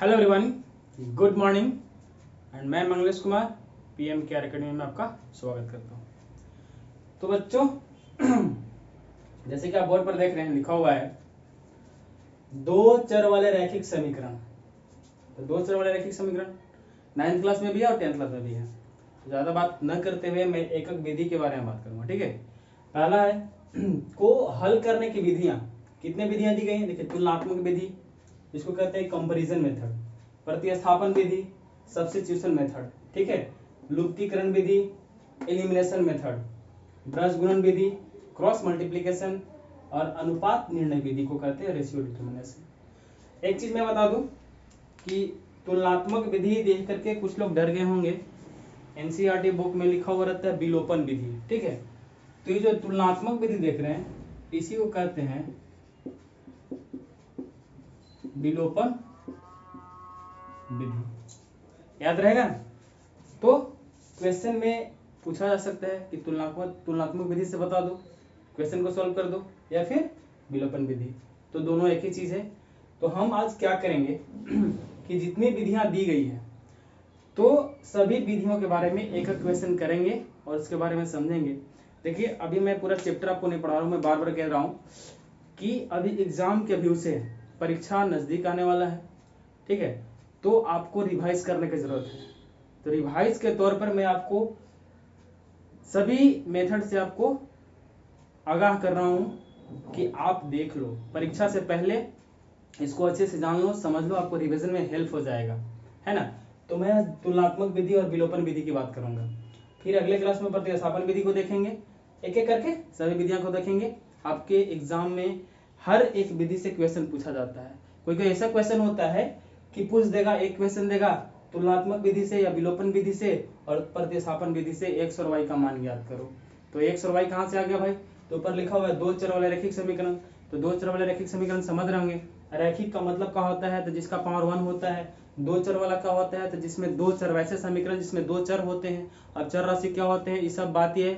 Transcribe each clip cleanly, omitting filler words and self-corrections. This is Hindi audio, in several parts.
Hello everyone, good morning and मैं Manglesh Kumar PM care academy में आपका स्वागत करता हूँ। तो बच्चों जैसे कि आप बोर्ड पर देख रहे हैं लिखा हुआ है दो चर वाले रैखिक समीकरण। तो दो चर वाले रैखिक समीकरण 9th क्लास में भी है और 10th क्लास में भी है। तो ज़्यादा बात न करते हुए मैं एक एक विधि के बारे में बात करूँगा, ठीक है। पहला है को हल करने की विधियाँ। कितने विधियाँ दी गई हैं? देखिए, तुलनात्मक विधि जिसको कहते हैं कंपैरिजन मेथड, प्रतिस्थापन विधि, सब्स्टिट्यूशन मेथड, ठीक है, लुप्तीकरण विधि, एलिमिनेशन मेथड, ब्रश गुणन विधि, क्रॉस मल्टीप्लिकेशन और अनुपात निर्णय विधि को कहते हैं रेशियो डिटरमिनेशन। एक चीज मैं बता दूं कि तुलनात्मक विधि देख करके कुछ लोग डर गए होंगे। एनसीईआरटी बुक में लिखा हुआ रहता है विलोपन विधि, ठीक है। तो ये जो तुलनात्मक विधि देख रहे हैं इसी को कहते हैं विलोपन विधि। याद रहेगा। तो क्वेश्चन में पूछा जा सकता है कि तुलनात्मक विधि से बता दो, क्वेश्चन को सॉल्व कर दो, या फिर विलोपन विधि। तो दोनों एक ही चीज है। तो हम आज क्या करेंगे कि जितनी विधियां दी गई है तो सभी विधियों के बारे में एक एक क्वेश्चन करेंगे और उसके बारे में समझेंगे। देखिए, अभी मैं पूरा चैप्टर आपको नहीं पढ़ा रहा हूं, मैं बार बार कह रहा हूं कि अभी एग्जाम के व्यू से परीक्षा नजदीक आने वाला है, ठीक है। तो आपको रिवाइज करने की जरूरत है। तो रिवाइज के तौर पर मैं आपको सभी मेथड से आपको आगाह कर रहा हूं कि आप देख लो, परीक्षा से पहले इसको अच्छे से जान लो, समझ लो, आपको रिवीजन में हेल्प हो जाएगा, है ना। तो मैं तुलनात्मक विधि और विलोपन विधि की बात करूंगा। फिर अगले क्लास में प्रतिस्थापन विधि को देखेंगे, एक एक करके सभी विधियों को देखेंगे। आपके एग्जाम में हर एक विधि से क्वेश्चन पूछा जाता है। कोई कोई ऐसा क्वेश्चन होता है कि पूछ देगा, एक क्वेश्चन देगा तुलनात्मक विधि से या विलोपन विधि से और प्रतिस्थापन विधि से x और y का मान ज्ञात करो। तो x और y कहाँ से आ गया भाई? तो ऊपर लिखा हुआ है दो चर वाले रैखिक समीकरण। तो दो चर वाले रैखिक समीकरण समझ रहे होंगे। रैखिक का मतलब क्या होता है? तो जिसका पावर 1 होता है। दो चर वाला क्या होता है? तो जिसमें दो चर, वैसे समीकरण जिसमें दो चर होते हैं। अब चर राशि क्या होते हैं, ये सब बात ये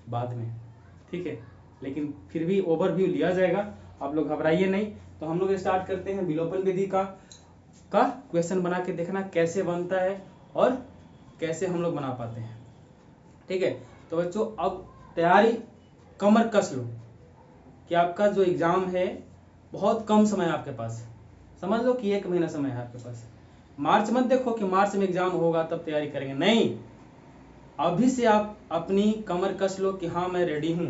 बाद में, ठीक है, लेकिन फिर भी ओवरव्यू लिया जाएगा, आप लोग घबराइए नहीं। तो हम लोग स्टार्ट करते हैं विलोपन विधि का क्वेश्चन बना के देखना कैसे बनता है और कैसे हम लोग बना पाते हैं, ठीक है। तो बच्चों अब तैयारी कमर कस लो कि आपका जो एग्जाम है बहुत कम समय है आपके पास। समझ लो कि 1 महीना समय है आपके पास। मार्च मत देखो कि मार्च में एग्जाम होगा तब तैयारी करेंगे, नहीं, अभी से आप अपनी कमर कस लो कि हाँ मैं रेडी हूं।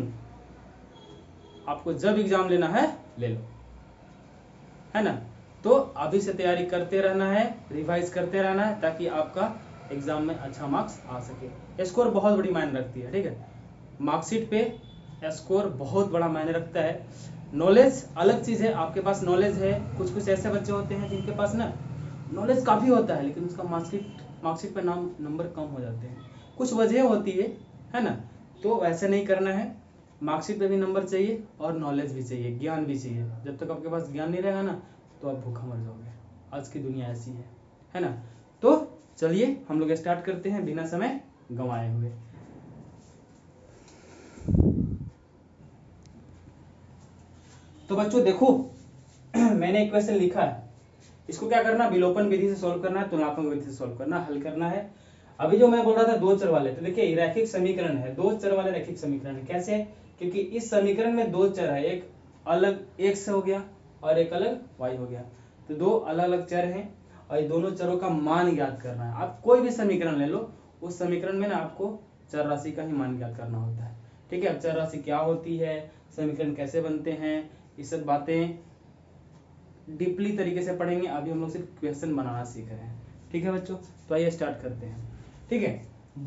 आपको जब एग्जाम लेना है ले लो, है ना। तो अभी से तैयारी करते रहना है, रिवाइज करते रहना है, ताकि आपका एग्जाम में अच्छा मार्क्स आ सके। स्कोर बहुत बड़ी मायने रखती है, ठीक है। मार्कशीट पे स्कोर बहुत बड़ा मायने रखता है। नॉलेज अलग चीज है, आपके पास नॉलेज है। कुछ कुछ ऐसे बच्चे होते हैं जिनके पास ना नॉलेज काफी होता है लेकिन उसका मार्कशीट पे नंबर कम हो जाते हैं। कुछ वजह होती है ना। तो वैसे नहीं करना है। मार्कशीट पे भी नंबर चाहिए और नॉलेज भी चाहिए, ज्ञान भी चाहिए। जब तक आपके पास ज्ञान नहीं रहेगा ना तो आप भूखा मर जाओगे। आज की दुनिया ऐसी है ना। तो चलिए हम लोग स्टार्ट करते हैं बिना समय गंवाए हुए। तो बच्चों देखो मैंने एक क्वेश्चन लिखा है, इसको क्या करना, विलोपन विधि से सॉल्व करना है, तुलनात्मक विधि से सॉल्व करना, हल करना है। अभी जो मैं बोल रहा था दो चर वाले, तो देखिए रैखिक समीकरण है, दो चर वाले रैखिक समीकरण है। कैसे? क्योंकि इस समीकरण में दो चर है, एक अलग x हो गया और एक अलग y हो गया। तो दो अलग अलग चर हैं और ये दोनों चरों का मान ज्ञात करना है। आप कोई भी समीकरण ले लो, उस समीकरण में ना आपको चर राशि का ही मान ज्ञात करना होता है, ठीक है। अब चर राशि क्या होती है, समीकरण कैसे बनते हैं, ये सब बातें डीपली तरीके से पढ़ेंगे। अभी हम लोग सिर्फ क्वेश्चन बनाना सीख रहे हैं, ठीक है बच्चों। तो आइए स्टार्ट करते हैं, ठीक है।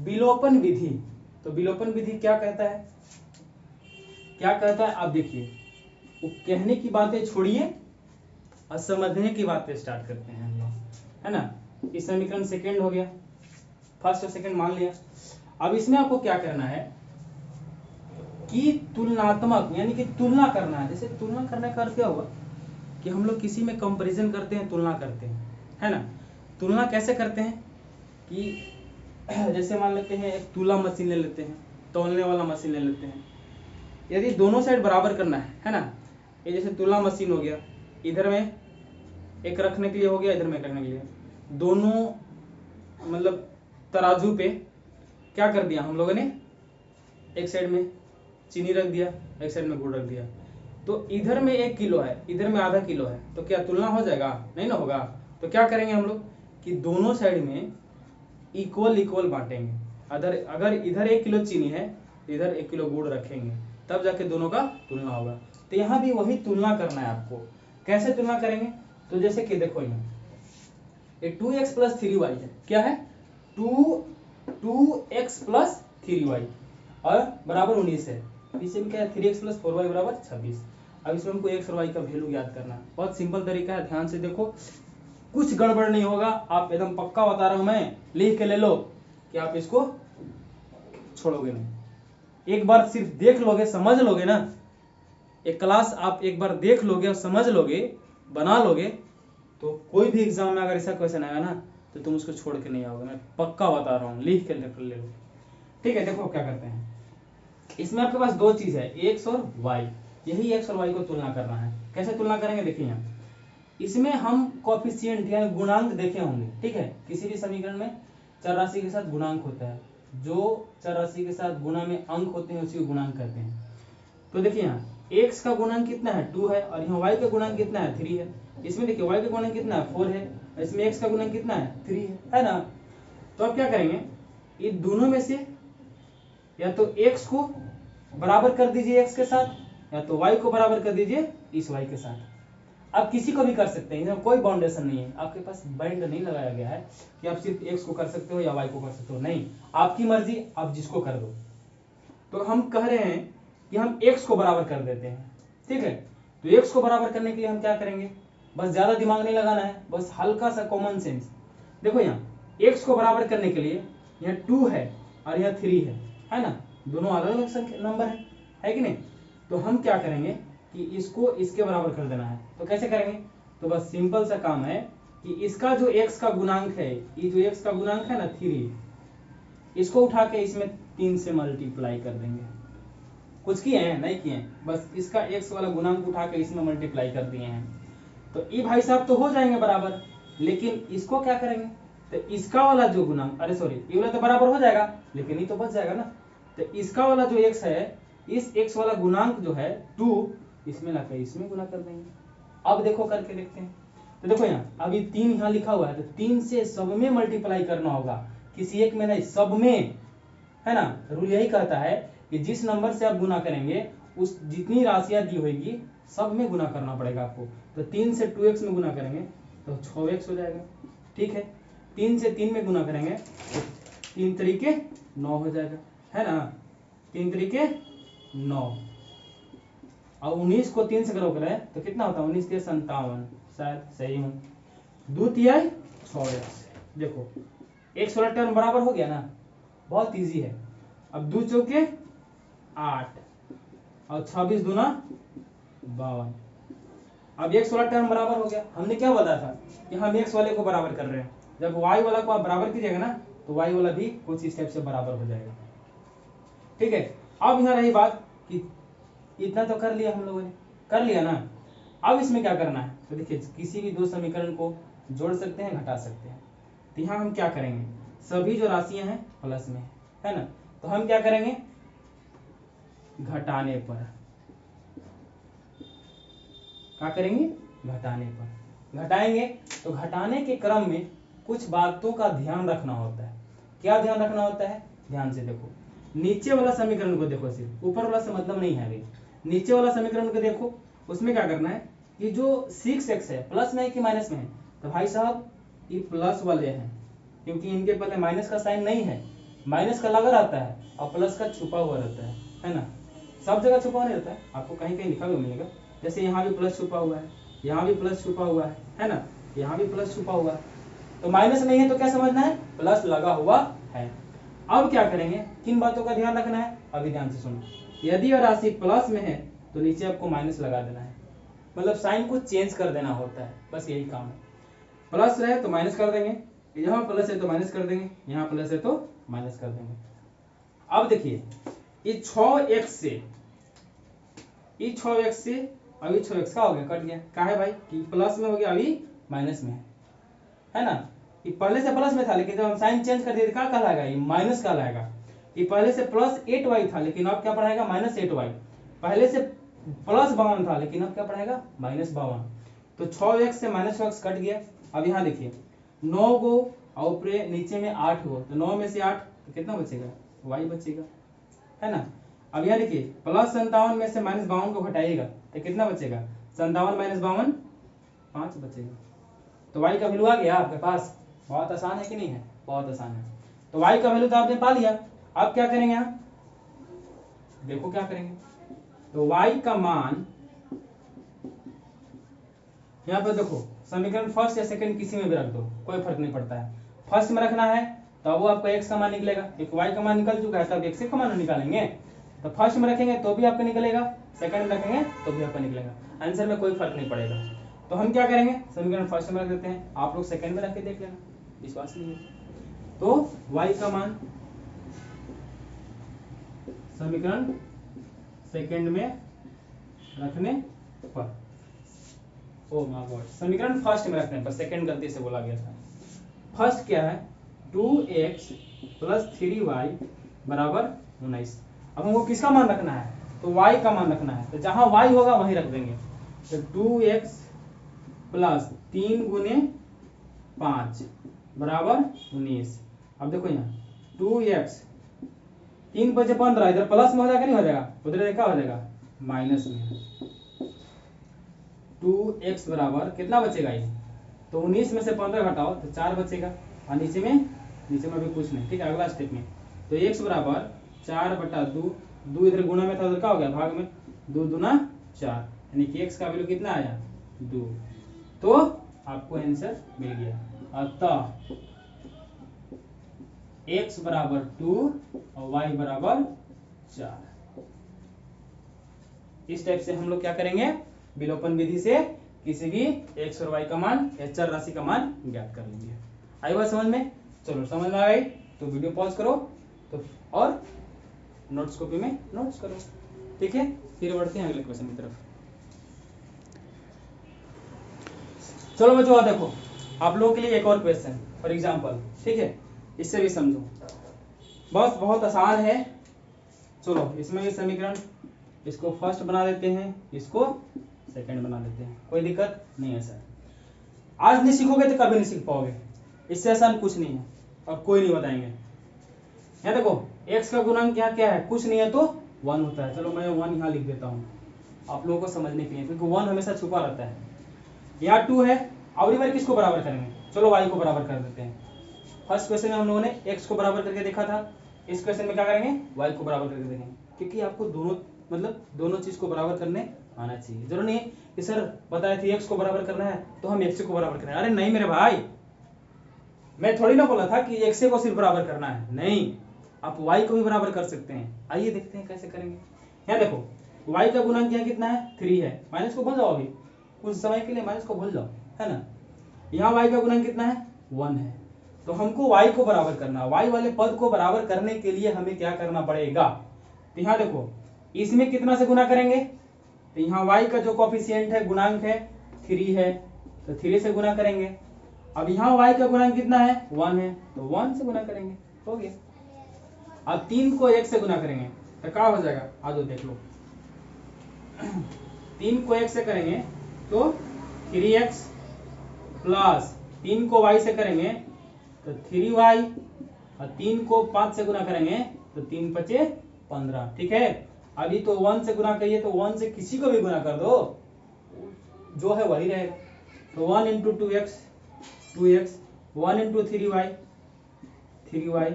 विलोपन विधि, तो विलोपन विधि क्या कहता है, क्या कहता है आप देखिए। वो कहने की बातें छोड़िए और समझने की बातें स्टार्ट करते हैं हम लोग, है ना। इस समीकरण सेकंड हो गया, फर्स्ट और सेकंड मान लिया। अब इसमें आपको क्या करना है कि तुलनात्मक, यानी कि तुलना करना है। जैसे तुलना करने का अर्थ क्या हुआ कि हम लोग किसी में कंपैरिजन करते हैं, तुलना करते हैं, है ना। तुलना कैसे करते हैं कि जैसे मान लेते हैं एक तुला मशीन ले लेते हैं, तौलने वाला मशीन ले लेते हैं। यदि दोनों साइड बराबर करना है ना, ये जैसे तुला मशीन हो गया, इधर में एक रखने के लिए हो गया, इधर में एक रखने के लिए, दोनों मतलब तराजू पे क्या कर दिया हम लोगों ने, एक साइड में चीनी रख दिया, एक साइड में गुड़ रख दिया। तो इधर में 1 किलो है, इधर में आधा किलो है, तो क्या तुलना हो जाएगा? नहीं ना होगा। तो क्या करेंगे हम लोग कि दोनों साइड में इक्वल इक्वल बांटेंगे। अगर इधर 1 किलो चीनी है, इधर 1 किलो गुड़ रखेंगे, तब जाके दोनों का तुलना होगा। तो यहाँ भी वही तुलना करना है आपको। कैसे तुलना करेंगे? तो जैसे कि देखो यहाँ ये 2x प्लस 3y है, क्या है 2x प्लस 3y और बराबर 19 है। पीछे में क्या है 3x प्लस 4y बराबर 26। अब इसमें हमको x और y का वैल्यू याद करना है। बहुत सिंपल तरीका है, ध्यान से देखो, कुछ गड़बड़ नहीं होगा। आप एकदम पक्का बता रहा हूं मैं, लिख के ले लो कि आप इसको छोड़ोगे नहीं। एक बार सिर्फ देख लोगे, समझ लोगे ना, एक क्लास आप एक बार देख लोगे और समझ लोगे, बना लोगे, तो कोई भी एग्जाम में अगर ऐसा क्वेश्चन आएगा ना तो तुम उसको छोड़ के नहीं आओगे। मैं पक्का बता रहा हूँ, लिख के ले लो। ठीक है, देखो क्या करते हैं। इसमें आपके पास दो चीज है, एक्स और वाई। यही एक्स और वाई को तुलना करना है। कैसे तुलना करेंगे? देखिए यहाँ इसमें हम कोफिशिएंट यानी गुणांक देखे होंगे। ठीक है, किसी भी समीकरण में चर राशि के साथ गुणांक होता है, जो चर राशि के साथ गुणा में अंक होते हैं उसी को गुणांक कहते हैं। तो देखिए यहाँ x का गुणांक कितना है 2 है, और यहाँ y का गुणांक कितना है 3 है। इसमें देखिए y का गुणांक कितना है 4 है, इसमें x का गुणांक कितना है 3 है ना। तो अब क्या करेंगे, ये दोनों में से या तो x को बराबर कर दीजिए x के साथ, या तो y को बराबर कर दीजिए इस y के साथ। आप किसी को भी कर सकते हैं, इसमें कोई बाउंडेशन नहीं है। आपके पास बैंड नहीं लगाया गया है कि आप सिर्फ x को कर सकते हो या y को कर सकते हो, नहीं, आपकी मर्जी, आप जिसको कर दो। तो हम कह रहे हैं कि हम x को बराबर कर देते हैं। ठीक है, तो x को बराबर करने के लिए हम क्या करेंगे, बस ज्यादा दिमाग नहीं लगाना है, बस हल्का सा कॉमन सेंस। देखो यहाँ x को बराबर करने के लिए यहाँ 2 है और यहाँ 3 है ना, दोनों अलग अलग संख्या नंबर है कि नहीं। तो हम क्या करेंगे कि इसको इसके बराबर कर देना है। तो कैसे करेंगे? तो बस सिंपल सा काम है कि इसका जो x का गुणांक है, ये जो x का गुणांक है ना 3, इसको उठा के इसमें 3 से मल्टीप्लाई कर देंगे। कुछ किए हैं? नहीं किए हैं, बस इसका x वाला गुणांक उठा के इसमें मल्टीप्लाई कर दिए हैं। तो ये भाई साहब तो हो जाएंगे बराबर, लेकिन इसको क्या करेंगे, तो इसका वाला जो गुणांक, अरे सॉरी, ये वाला तो बराबर हो जाएगा, लेकिन ये तो बच जाएगा ना। तो इसका वाला जो x है, इस x वाला गुणांक जो है 2, इसमें लाकर इसमें गुना कर देंगे। अब देखो करके देखते हैं। तो देखो यहाँ अभी 3 यहाँ लिखा हुआ है, तो 3 से सब में मल्टीप्लाई करना होगा, किसी एक में नहीं, सब में, है ना। रूल यही कहता है कि जिस नंबर से आप गुना करेंगे, उस जितनी राशियां दी होगी सब में गुना करना पड़ेगा आपको। तो 3 से 2x में गुना करेंगे तो 6x हो जाएगा। ठीक है, 3 से 3 में गुना करेंगे तो 3 तरीके 9 हो जाएगा, है ना, 3 तरीके 9। और 19 को 3 से करो करें तो कितना होता है, 19 के 57, शायद सही हूँ, 2 तिहाई 6x। देखो x वाला टर्म बराबर हो गया ना, बहुत इजी है। अब 2 चौके 8 और 26 दूना 52। अब x वाला टर्म बराबर हो गया। हमने क्या बताया था कि हम x वाले को बराबर कर रहे हैं, जब y वाला को आप बराबर कीजिएगा ना तो y वाला भी कुछ इस टाइप से बराबर हो जाएगा। ठीक है, अब यहाँ रही बात कि इतना तो कर लिया हम लोगों ने, कर लिया ना। अब इसमें क्या करना है, तो देखिए किसी भी दो समीकरण को जोड़ सकते हैं, घटा सकते हैं। तो यहाँ हम क्या करेंगे, सभी जो राशियां हैं प्लस में है ना, तो हम क्या करेंगे, घटाने पर, क्या करेंगे, घटाने पर घटाएंगे। तो घटाने के क्रम में कुछ बातों का ध्यान रखना होता है। क्या ध्यान रखना होता है, ध्यान से देखो, नीचे वाला समीकरण को देखो, सिर्फ ऊपर वाला से मतलब नहीं है अभी, नीचे वाला समीकरण को देखो। उसमें क्या करना है कि जो 6x है प्लस में है कि माइनस में है, तो भाई साहब ये प्लस वाले हैं, क्योंकि इनके पहले माइनस का साइन नहीं है, माइनस का लगा रहता है और प्लस का छुपा हुआ रहता है ना। सब जगह छुपा नहीं रहता है, आपको कहीं कहीं लिखा हुआ मिलेगा, जैसे यहाँ भी प्लस छुपा हुआ है, यहाँ भी प्लस छुपा हुआ है ना, यहाँ भी प्लस छुपा हुआ है। तो माइनस नहीं है तो क्या समझना है, प्लस लगा हुआ है। अब क्या करेंगे, किन बातों का ध्यान रखना है, अभी ध्यान से सुनो। यदि राशि प्लस में है तो नीचे आपको माइनस लगा देना है, मतलब साइन को चेंज कर देना होता है, बस यही काम है। प्लस है तो माइनस कर देंगे, यहाँ प्लस है तो माइनस कर देंगे, यहाँ प्लस है तो माइनस कर देंगे। अब देखिए ये 6x से, ये 6x से अभी 6x का हो गया, कट गया, क्या है भाई कि प्लस में हो गया, अभी माइनस में है ना। ये पहले से प्लस में था लेकिन जब हम साइन चेंज कर दिए क्या कहलाएगा, ये माइनस कहलाएगा। ये पहले से प्लस 8y था लेकिन अब क्या पढ़ाएगा, माइनस 8y। पहले से प्लस 52 था लेकिन अब क्या पढ़ाएगा, माइनस 52। तो 6x से माइनस x कट गया। अब यहाँ देखिए 9 गो और ऊपर नीचे में 8 गो, तो 9 में से 8 तो कितना बचेगा, y बचेगा, है ना। अब यहाँ देखिए प्लस 57 में से माइनस 52 को घटाइएगा तो कितना बचेगा, 57 माइनस 52 5 बचेगा। तो y का वैल्यू आ गया आपके पास। बहुत आसान है कि नहीं है, बहुत आसान है। तो y का वैल्यू तो आपने पा लिया। अब क्या करेंगे, यहाँ देखो क्या करेंगे, तो y का मान यहाँ पर देखो, समीकरण फर्स्ट या सेकंड किसी में भी रख दो, कोई फर्क नहीं पड़ता है। फर्स्ट में रखना है तो वो आपका x का मान निकलेगा, एक y का मान निकल चुका है तब x का मान निकालेंगे। तो फर्स्ट में रखेंगे तो भी आपका निकलेगा, सेकंड में रखेंगे तो भी आपका निकलेगा, आंसर में कोई फर्क नहीं पड़ेगा। तो हम क्या करेंगे, समीकरण फर्स्ट में रख देते हैं, आप लोग सेकंड में रख के देख लेना, विश्वास नहीं है। तो y का मान समीकरण सेकंड में रखने पर, ओ माय गॉड, समीकरण फर्स्ट में रखने पर, सेकंड गलती से बोला गया था। फर्स्ट क्या है, 2x प्लस 3y बराबर 19। अब हमको किसका मान रखना है, तो y का मान रखना है, तो जहां y होगा वहीं रख देंगे। तो 2x प्लस 3 गुने 5 बराबर 19। अब देखो यहाँ 2x 3 बचे 15, इधर प्लस में हो जाएगा, नहीं हो जाएगा, उधर क्या हो जाएगा, माइनस में। 2x बराबर कितना बचेगा ये, तो 19 में से 15 घटाओ तो 4 बचेगा, और नीचे में अभी कुछ नहीं, ठीक है। अगला स्टेप में तो x बराबर 4/2, 2 इधर गुणा में था उधर क्या हो गया, भाग में, 2 दूना 4, यानी कि x का वैल्यू कितना आया, 2। तो आपको आंसर मिल गया। अतः x बराबर 2 और y बराबर 4। इस टाइप से हम लोग क्या करेंगे, विलोपन विधि से किसी भी x और y का मान या चर राशि का मान ज्ञात कर लेंगे। आई बात समझ में, चलो समझ में आ गई तो वीडियो पॉज करो तो और नोट्स कॉपी में नोट्स करो, ठीक है। फिर बढ़ते हैं अगले क्वेश्चन की तरफ। चलो बच्चों देखो, आप लोगों के लिए एक और क्वेश्चन फॉर एग्जांपल, ठीक है, इससे भी समझो, बस बहुत आसान है। चलो इसमें भी समीकरण, इसको फर्स्ट बना देते हैं, इसको सेकंड बना देते हैं, कोई दिक्कत नहीं है सर। आज नहीं सीखोगे तो कभी नहीं सीख पाओगे, इससे आसान कुछ नहीं है और कोई नहीं बताएंगे। यहाँ देखो x का गुणांक यहाँ क्या है, कुछ नहीं है तो 1 होता है। चलो मैं 1 यहाँ लिख देता हूँ आप लोगों को समझने के लिए, क्योंकि 1 हमेशा छुपा रहता है। यहाँ 2 है, अगली बार किसको बराबर करेंगे, चलो y को बराबर कर देते हैं। फर्स्ट क्वेश्चन में हम लोगों ने x को बराबर करके देखा था, इस क्वेश्चन में क्या करेंगे, y को बराबर करके देखेंगे, क्योंकि आपको दोनों चीज को बराबर करने आना चाहिए। जरूर नहीं कि सर बताए थे x को बराबर करना है तो हम x को बराबर करें, अरे नहीं मेरे भाई, मैं थोड़ी ना बोला था कि x को सिर्फ बराबर करना है, नहीं, आप y को भी बराबर कर सकते हैं। आइए देखते हैं कैसे करेंगे। यहाँ देखो y का गुणांक यहाँ कितना है, 3 है, माइनस को भूल जाओ, अभी कुछ समय के लिए माइनस को भूल जाओ, है ना। यहाँ y का गुणांक कितना है, 1 है, तो हमको y को बराबर करना है। y वाले पद को बराबर करने के लिए हमें क्या करना पड़ेगा, तो यहाँ देखो इसमें कितना से गुना करेंगे, तो यहाँ y का जो कोफिशिएंट है, गुणांक है 3 है, तो 3 से गुना करेंगे। अब यहाँ y का गुणांक कितना है, 1 है, तो 1 से गुना करेंगे, हो गया। अब 3 को 1 से गुना करेंगे तो क्या हो जाएगा, आ जाओ देख लो। 3 को 1 से करेंगे तो 3x प्लस 3 को y से करेंगे तो 3y, और 3 को 5 से गुना करेंगे तो 3 पचे 15, ठीक है। अभी तो 1 से गुना करिए तो 1 से किसी को भी गुना कर दो, जो है वही रहेगा। तो 1 into 2x 2x, 1 into 3y 3y,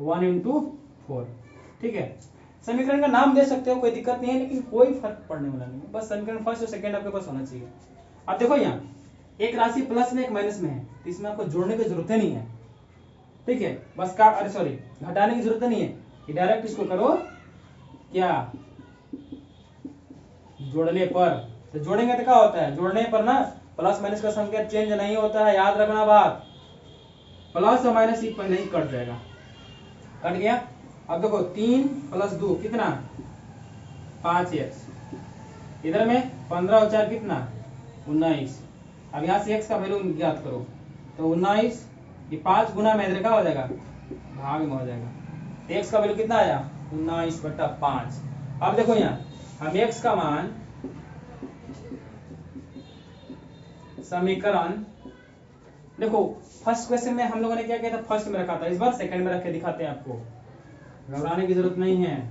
1 into 4, ठीक है। समीकरण का नाम दे सकते हो, कोई दिक्कत नहीं है, लेकिन कोई फर्क पड़ने वाला नहीं है, बस समीकरण फर्स्ट और सेकंड आपके पास होना चाहिए। अब देखो यहाँ एक राशि प्लस में एक माइनस में है, तो इसमें आपको जोड़ने की जरूरत नहीं है, ठीक है। बस का अरे सॉरी घटाने की जरूरत नहीं है, कि डायरेक्ट इसको करो क्या, जोड़ने पर। तो जोड़ेंगे तो क्या होता है, जोड़ने पर ना प्लस माइनस का संख्या चेंज नहीं होता है, याद रखना बात। प्लस और माइनस ही पहले ही कट जाएगा, कट गया। अब देखो 3 प्लस 2 कितना, 5x, इधर में 15 और 4 कितना, 19, अब यहाँ से x का वैल्यू ज्ञात करो, तो 19 ये 5 गुना में इधर का हो जाएगा, भाग में हो जाएगा। x का वैल्यू कितना आया 19/5। अब देखो यहाँ हम x का मान समीकरण, देखो फर्स्ट क्वेश्चन में हम लोगों ने क्या किया था, फर्स्ट में रखा था, इस बार सेकंड में रख के दिखाते हैं आपको, घबराने की जरूरत नहीं है।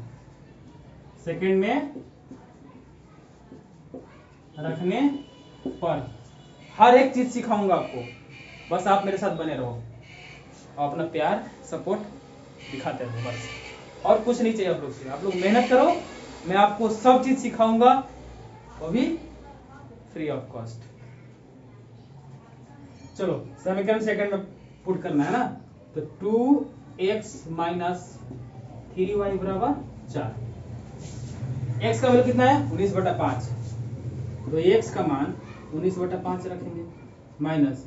सेकंड में रखने पर हर एक चीज सिखाऊंगा आपको, बस आप मेरे साथ बने रहो और अपना प्यार सपोर्ट दिखाते रहो बस, और कुछ नहीं चाहिए आप लोग से। आप लोग मेहनत करो, मैं आपको सब चीज सिखाऊंगा, वो भी फ्री ऑफ कॉस्ट। चलो समीकरण सेकंड में पुट करना है ना, तो 2x - 3y बराबर 4। x का वैल्यू कितना है 19/5, तो x का मान 19/5 रखेंगे, माइनस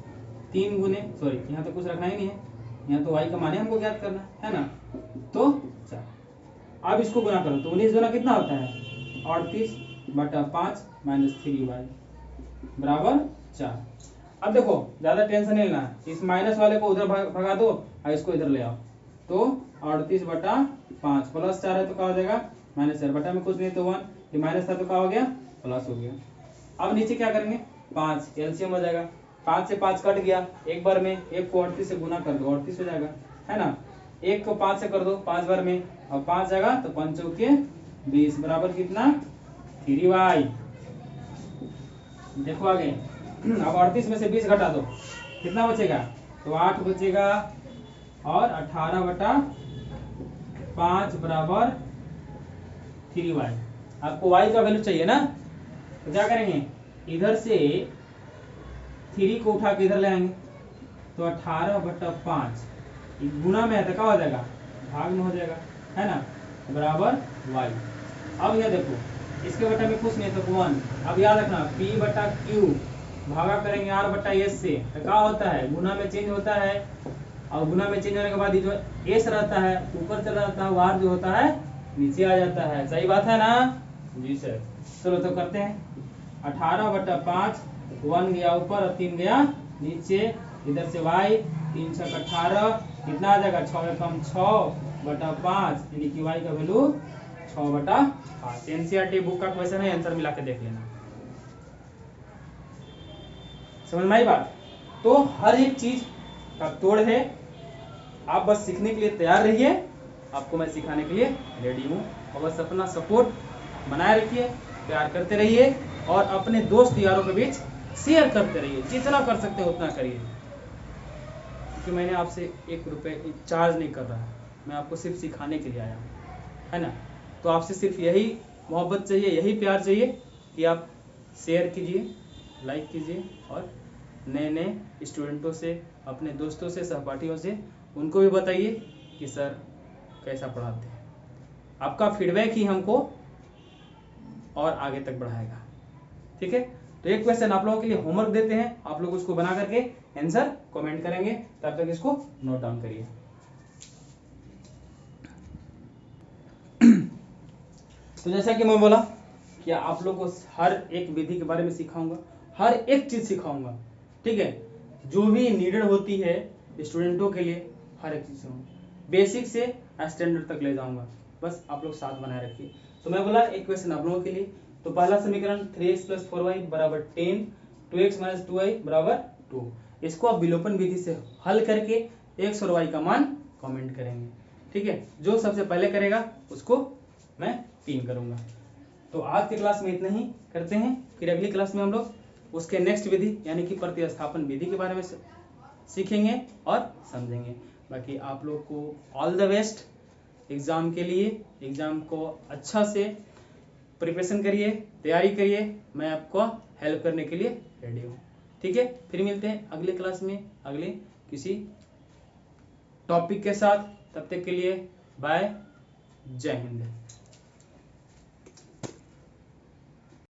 3 गुने, सॉरी यहाँ तो कुछ रखना ही नहीं है, यहाँ तो y का मान है हमको ज्ञात करना है ना, तो 4। अब इसको गुना करो, तो 19 गुना कितना होता है 38/5 - 3y बराबर 4। अब देखो ज्यादा टेंशन नहीं लेना, इस माइनस वाले को उधर भगा दो और इसको इधर ले आओ, तो 38/5 प्लस 4 है तो क्या हो जाएगा -4, बटा में कुछ नहीं तो 1, ये माइनस था तो क्या हो गया प्लस हो गया। अब नीचे क्या करेंगे 5 एलसीएम हो जाएगा, 5 से 5 कट गया, एक बार में 1 को 38 से गुना कर दो 38 हो जाएगा, है ना। 1 को 5 से कर दो 5 बार में, और 5 जाएगा तो 5 चौके 20 बराबर कितना 3y। देखो आगे, अब 38 में से 20 घटा दो कितना बचेगा, तो 8 बचेगा, और 18/5 बराबर 3y। आपको y का वैल्यू चाहिए ना, तो क्या करेंगे इधर से 3 को उठा के इधर ले आएंगे, तो 18/5 गुना में है तो क्या हो जाएगा भाग में हो जाएगा, है ना, बराबर y। अब यह देखो इसके बटा में कुछ नहीं तो 1। अब याद रखना p/q भागा करेंगे r/s से, तो क्या होता है गुना में चेंज होता है, और गुना में चेंज होने के बाद जो s रहता है ऊपर चला जाता है, r जो होता है नीचे आ जाता है। सही बात है ना जी सर। चलो तो करते हैं 18/5, 1 गया ऊपर और 3 गया नीचे, इधर से y 3 6 18 कितना आ जाएगा 6 कम 6/5, यानी कि y का वैल्यू 6/5। एनसीईआरटी बुक का क्वेश्चन है, आंसर मिला के देख लेना, समझ में आई बात। तो हर एक चीज का तोड़ है, आप बस सीखने के लिए तैयार रहिए, आपको मैं सिखाने के लिए रेडी हूँ, और बस अपना सपोर्ट बनाए रखिए, प्यार करते रहिए, और अपने दोस्त यारों के बीच शेयर करते रहिए, जितना कर सकते हैं उतना करिए, क्योंकि मैंने आपसे 1 रुपये चार्ज नहीं कर रहा, मैं आपको सिर्फ सिखाने के लिए आया हूँ, है ना। तो आपसे सिर्फ यही मोहब्बत चाहिए, यही प्यार चाहिए कि आप शेयर कीजिए, लाइक कीजिए, और नए नए स्टूडेंटों से, अपने दोस्तों से, सहपाठियों से, उनको भी बताइए कि सर कैसा पढ़ाते हैं। आपका फीडबैक ही हमको और आगे तक बढ़ाएगा, ठीक है। तो एक क्वेश्चन आप लोगों के लिए होमवर्क देते हैं, आप लोग उसको बना करके आंसर कमेंट करेंगे, तब तक इसको नोट डाउन करिए। तो जैसा कि मैं बोला कि आप लोगों को हर एक विधि के बारे में सिखाऊंगा, हर एक चीज सिखाऊंगा, ठीक है, जो भी नीडेड होती है स्टूडेंटों के लिए, हर एक चीज बेसिक से स्टैंडर्ड तक ले जाऊंगा, बस आप लोग साथ बनाए रखिए। तो मैं बोला एक क्वेश्चन आप लोगों के लिए, तो पहला समीकरण 3x + 4y बराबर 10, 2x - 2y बराबर 2, इसको आप विलोपन विधि से हल करके x और y का मान कमेंट करेंगे, ठीक है। जो सबसे पहले करेगा उसको मैं पिन करूंगा। तो आज के क्लास में इतना ही करते हैं, फिर अगली क्लास में हम लोग उसके नेक्स्ट विधि यानी कि प्रतिस्थापन विधि के बारे में सीखेंगे और समझेंगे। बाकी आप लोग को ऑल द बेस्ट एग्जाम के लिए, एग्जाम को अच्छा से प्रिपरेशन करिए, तैयारी करिए, मैं आपको हेल्प करने के लिए रेडी हूँ, ठीक है। फिर मिलते हैं अगले क्लास में अगले किसी टॉपिक के साथ, तब तक के लिए बाय, जय हिंद।